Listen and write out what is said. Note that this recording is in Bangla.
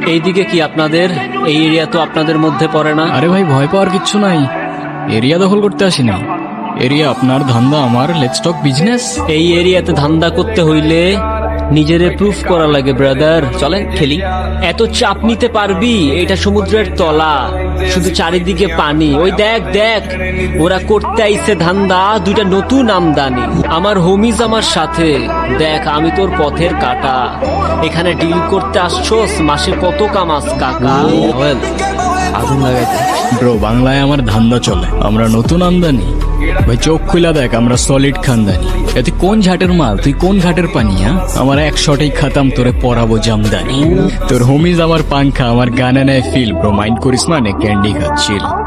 এইদিকে কি আপনাদের? এই এরিয়া তো আপনাদের মধ্যে পড়ে না। আরে ভাই, ভয় পাওয়ার কিচ্ছু নাই। এরিয়া দখল করতে আসিনি। এরিয়া আপনার, ধান্দা আমার। Let's talk business. এই এরিয়াতে ধান্দা করতে হইলে নিজেরে প্রুফ করা লাগে ব্রাদার। চলেন খেলি। এত চাপ নিতে পারবি? এটা সমুদ্রের তলা, শুধু চারিদিকে পানি। ওই দেখ দেখ, ওরা করতে আইছে ধান্দা, দুইটা নতুন আমদানি। আমার হোমিজ আমার সাথে। দেখ, আমি তোর পথের কাটা। এখানে ডিল করতে আসছোস, মাসে কত কামাস কাকা? আগুন লাগাইতে ব্রো, বাংলায় আমার ধান্দা চলে। আমরা নতুন আমদানি। ভাই চোখ খুলা দেখ, আমরা সলিড খানদানি। এতে কোন ঝাটের মাল, তুই কোন ঘাটের পানি? আমার এক শটেই খাতাম, তোরে পরাবো জামদানি। তোর হোমিজ আমার পাংখা, আমার গানে নেয় ফিল। ব্রো মাইন্ড করিস মানে, ক্যান্ডি খাচ্ছিল।